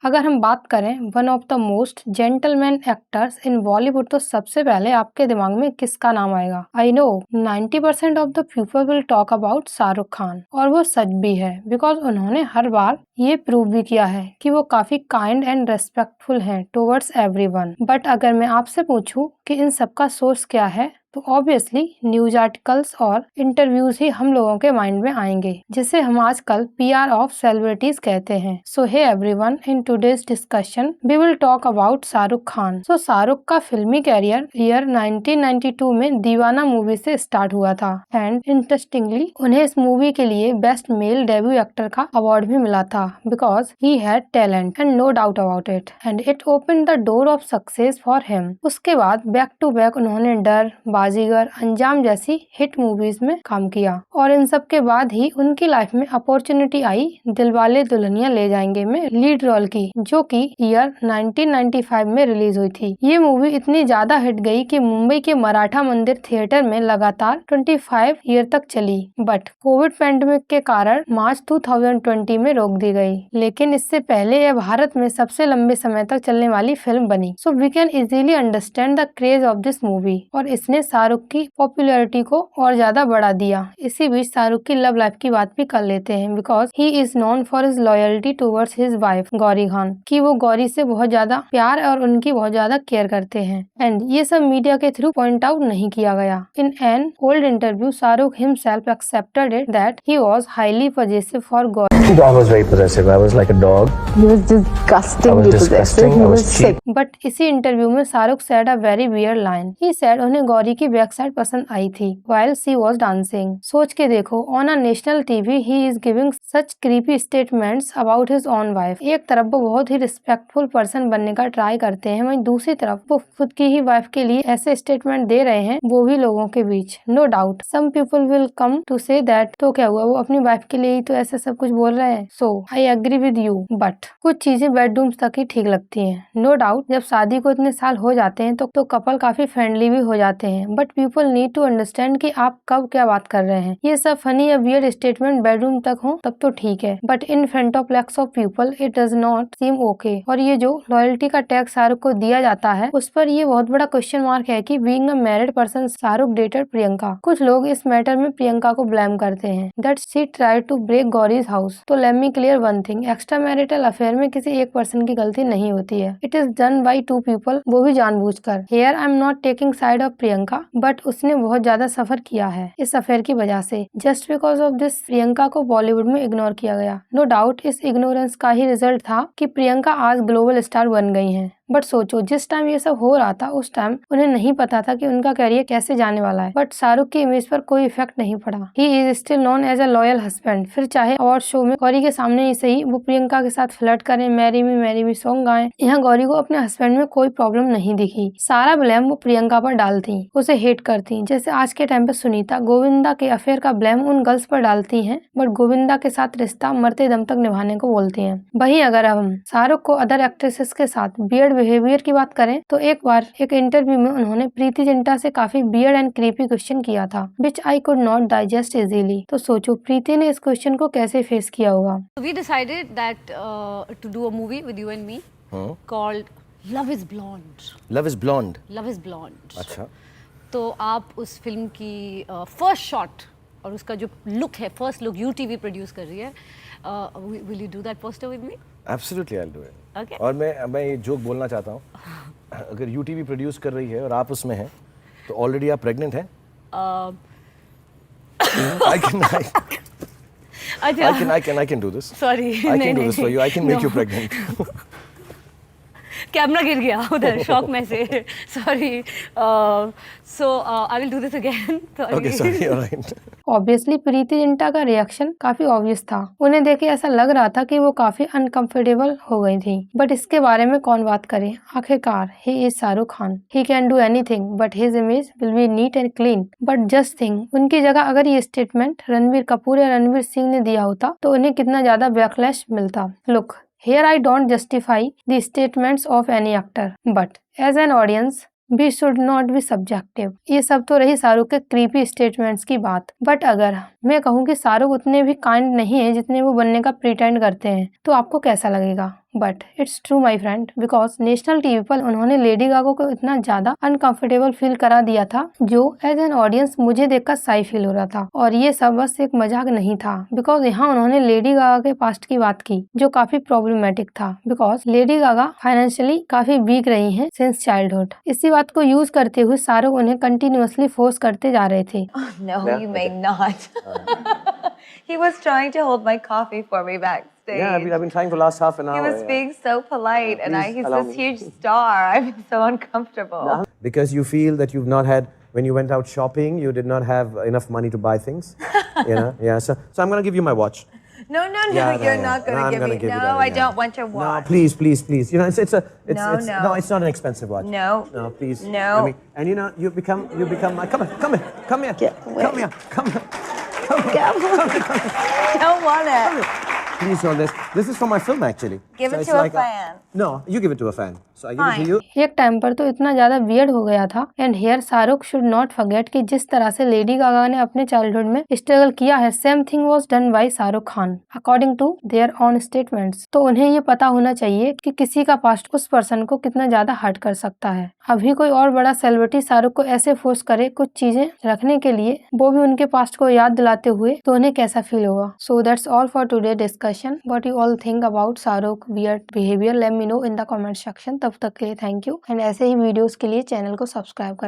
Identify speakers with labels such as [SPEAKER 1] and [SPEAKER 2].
[SPEAKER 1] अगर हम बात करें one of the most gentleman actors in Bollywood तो सबसे पहले आपके दिमाग में किसका नाम आएगा? I know 90% of the people will talk about Shahrukh Khan, और वो सच भी है बिकॉज उन्होंने हर बार ये प्रूव भी किया है कि वो काफी काइंड एंड रेस्पेक्टफुल हैं टुवर्ड्स एवरीवन। बट अगर मैं आपसे पूछूं कि इन सबका सोर्स क्या है, तो ऑब्वियसली न्यूज आर्टिकल्स और इंटरव्यूज ही हम लोगों के माइंड में आएंगे, जिसे हम आजकल पीआर ऑफ सेलिब्रिटीज कहते हैं। So hey everyone, in today's discussion we will talk about Shahrukh Khan. सो शाहरुख का फिल्मी कैरियर ईयर 1992 में दीवाना मूवी से स्टार्ट हुआ था, एंड इंटरेस्टिंगली उन्हें इस मूवी के लिए बेस्ट मेल डेब्यू एक्टर का अवार्ड भी मिला था because he had talent and no doubt about it, and it open the door of success for him. उसके बाद बैक टू बैक उन्होंने डर, बाजीगर, अंजाम जैसी हिट मूवीज में काम किया, और इन सब के बाद ही उनकी लाइफ में अपॉर्चुनिटी आई दिलवाले दुल्हनिया ले जाएंगे में लीड रोल की, जो कि ईयर 1995 में रिलीज हुई थी। ये मूवी इतनी ज्यादा हिट गई कि मुंबई के मराठा मंदिर थिएटर में लगातार 25 ईयर तक चली, बट कोविड पैंडेमिक के कारण मार्च 2020 में रोक दी गई। लेकिन इससे पहले यह भारत में सबसे लंबे समय तक चलने वाली फिल्म बनी। So we can easily understand the craze of this movie, और इसने शाहरुख की पॉपुलैरिटी को और ज्यादा बढ़ा दिया। इसी बीच शाहरुख की लव लाइफ की बात भी कर लेते हैं because he is known for his loyalty towards his wife Gauri Khan, कि वो गौरी से बहुत ज्यादा प्यार और उनकी बहुत ज्यादा केयर करते हैं, एंड ये सब मीडिया के थ्रू पॉइंट आउट नहीं किया गया। In an old interview Shahrukh himself accepted it that he was highly possessive for Gauri.
[SPEAKER 2] I was very possessive. I was like a dog.
[SPEAKER 3] He was disgustingly possessive. He was sick.
[SPEAKER 1] But इसी interview में Shahrukh said a very weird line. He said उन्हें गौरी की back side पसंद आई थी while she was dancing. सोच के देखो, on a national TV he is giving such creepy statements about his own wife. एक तरफ वो बहुत ही रिस्पेक्टफुल पर्सन बनने का ट्राई करते हैं, वहीं दूसरी तरफ वो खुद की ही वाइफ के लिए ऐसे स्टेटमेंट दे रहे हैं, वो भी लोगों के बीच। No doubt some people will come to say that तो क्या हुआ, वो अपनी वाइफ के लिए ही तो ऐसे सब कुछ बोल रहे हैं। So I agree with you, but कुछ चीजें बेडरूम्स तक ही ठीक लगती हैं। नो डाउट जब शादी को इतने साल हो जाते हैं तो कपल काफी फ्रेंडली भी हो जाते हैं, but people need to understand कि आप कब क्या बात कर रहे हैं। ये सब फनी या वियर्ड स्टेटमेंट बेडरूम तक हो तब तो ठीक है, but in front of lakhs of people it does not seem okay. और ये जो लॉयल्टी का टैग शाहरुख को दिया जाता है, उस पर ये बहुत बड़ा क्वेश्चन मार्क है कि being a married person Shahrukh dated Priyanka. कुछ लोग इस मैटर में प्रियंका को ब्लेम करते हैं that she tried to break Gauri's house. तो let me clear one thing, extra marital affair में किसी एक पर्सन की गलती नहीं होती है, it is done by 2 people, वो भी जानबूझकर। Here I am not taking side of Priyanka, but उसने बहुत ज्यादा सफर किया है इस अफेयर की वजह से। Just because of this Priyanka को बॉलीवुड में इग्नोर किया गया। नो डाउट इस इग्नोरेंस का ही रिजल्ट था कि प्रियंका आज ग्लोबल स्टार बन गई हैं। बट सोचो, जिस टाइम ये सब हो रहा था उस टाइम उन्हें नहीं पता था कि उनका कैरियर कैसे जाने वाला है, बट शाहरुख की इमेज पर कोई इफेक्ट नहीं पड़ा। He is still known as a loyal husband. फिर चाहे अवार्ड शो में गौरी के सामने ही सही वो प्रियंका के साथ फ्लर्ट करें, मैरी मी सॉन्ग गाएं, यहाँ गौरी को अपने हस्बैंड में कोई प्रॉब्लम नहीं दिखी। सारा ब्लेम वो प्रियंका पर डालती, उसे हेट करती। जैसे आज के टाइम पे सुनीता गोविंदा के अफेयर का ब्लेम उन गर्ल्स पर डालती हैं, बट गोविंदा के साथ रिश्ता मरते दम तक निभाने को बोलती हैं। वहीं अगर हम शाहरुख को अदर एक्ट्रेसेस के साथ बियर्ड बिहेवियर की बात करें तो एक बार एक इंटरव्यू में उन्होंने प्रीति जिंटा से काफी बियर्ड एंड क्रीपी क्वेश्चन किया था which I could not digest easily. तो सोचो प्रीति ने इस क्वेश्चन को कैसे फेस किया होगा।
[SPEAKER 4] We decided that to do a movie with you and me called Love is Blonde.
[SPEAKER 2] Love is blonde.
[SPEAKER 4] Love is Blonde.
[SPEAKER 2] अच्छा.
[SPEAKER 4] तो आप उस फिल्म की फर्स्ट शॉट और उसका जो लुक है, फर्स्ट लुक UTV प्रोड्यूस कर रही है, will you do that poster with me?
[SPEAKER 2] Absolutely, I'll do it.
[SPEAKER 4] Okay.
[SPEAKER 2] और मैं ये जोक बोलना चाहता हूँ, अगर UTV प्रोड्यूस कर रही है और आप उसमें हैं, तो ऑलरेडी आप प्रेग्नेंट हैं? I can do this.
[SPEAKER 4] Sorry.
[SPEAKER 2] I can do this for you. I can make you pregnant.
[SPEAKER 4] Camera गिर गया उधर शॉक में से, sorry. So I will do this again.
[SPEAKER 2] Okay, sorry, alright.
[SPEAKER 1] Obviously Preity Zinta का reaction काफी obvious था। उन्हें देख के ऐसा लग रहा था कि वो काफी अनकंफर्टेबल हो गई थी, बट इसके बारे में कौन बात करे। आखिरकार he is Shahrukh Khan, he can do anything but his image will be neat and clean. But just think, उनकी जगह अगर ये स्टेटमेंट रणवीर कपूर या रणवीर सिंह ने दिया होता तो उन्हें कितना ज्यादा बैकलैश मिलता। Look, here I don't justify the statements of any actor, but as an audience we should not be subjective। ये सब तो रही शाहरुख के क्रीपी स्टेटमेंट्स की बात, बट अगर मैं कहूँ कि शाहरुख उतने भी काइंड नहीं है जितने वो बनने का प्रिटेंड करते हैं, तो आपको कैसा लगेगा? But it's true my friend, because national TV पर उन्होंने लेडी गागा को इतना ज्यादा अनकंफर्टेबल फील करा दिया था, जो एज एन ऑडियंस मुझे देखकर साई फील हो रहा था। और ये सब बस एक मजाक नहीं था, बिकॉज यहाँ उन्होंने लेडी गागा के पास्ट की बात की, जो काफी प्रॉब्लमेटिक था, बिकॉज लेडी गागा फाइनेंशियली काफी वीक रही हैं सिंस चाइल्डहुड। इसी बात को यूज करते हुए शाहरुख उन्हें कंटिन्यूअसली फोर्स करते जा रहे थे।
[SPEAKER 5] No, you may not. He was trying to hold my coffee for me backstage.
[SPEAKER 6] Yeah, I've been trying for the last half an
[SPEAKER 5] He
[SPEAKER 6] hour.
[SPEAKER 5] was being so polite, and
[SPEAKER 6] please
[SPEAKER 5] he's
[SPEAKER 6] allow
[SPEAKER 5] this
[SPEAKER 6] me.
[SPEAKER 5] huge star. I'm so uncomfortable.
[SPEAKER 6] Because you feel that you've not had, when you went out shopping, you did not have enough money to buy things. Yeah. So I'm going to give you my watch.
[SPEAKER 5] No,
[SPEAKER 6] Yeah,
[SPEAKER 5] you're not going
[SPEAKER 6] No,
[SPEAKER 5] to
[SPEAKER 6] I'm
[SPEAKER 5] give
[SPEAKER 6] gonna
[SPEAKER 5] me.
[SPEAKER 6] give you
[SPEAKER 5] No,
[SPEAKER 6] that,
[SPEAKER 5] I
[SPEAKER 6] yeah.
[SPEAKER 5] don't want your watch.
[SPEAKER 6] No, please. You know, it's
[SPEAKER 5] No.
[SPEAKER 6] it's not an expensive watch.
[SPEAKER 5] No.
[SPEAKER 6] No, please.
[SPEAKER 5] No.
[SPEAKER 6] I mean, and you know, you become my, come here. Come here.
[SPEAKER 5] Don't want it.
[SPEAKER 6] Please hold this. This is for my film actually.
[SPEAKER 5] Give
[SPEAKER 6] So
[SPEAKER 5] it
[SPEAKER 6] it's
[SPEAKER 5] to a
[SPEAKER 6] like
[SPEAKER 5] fan.
[SPEAKER 6] No, you give it to a fan. So I give it
[SPEAKER 5] Fine.
[SPEAKER 6] to you.
[SPEAKER 1] एक time पर तो इतना ज्यादा weird हो गया था। And here Shahrukh should not forget कि जिस तरह से लेडी गागा ने अपने चाइल्डहुड में स्ट्रगल किया है, same thing was done by Shahrukh Khan according to their own statements. तो उन्हें ये पता होना चाहिए कि किसी का पास्ट उस पर्सन को कितना ज्यादा हर्ट कर सकता है। अभी कोई और बड़ा सेलिब्रिटी शाहरुख को ऐसे फोर्स करे कुछ चीजें रखने के लिए, वो भी उनके पास्ट को याद दिलाते हुए, तो उन्हें कैसा फील होगा। So that's all for today discussion. What you all think about Shahrukh weird behaviour, let me know in the comment section. तब तक के लिए थैंक यू, एंड ऐसे ही वीडियोस के लिए चैनल को सब्सक्राइब करें।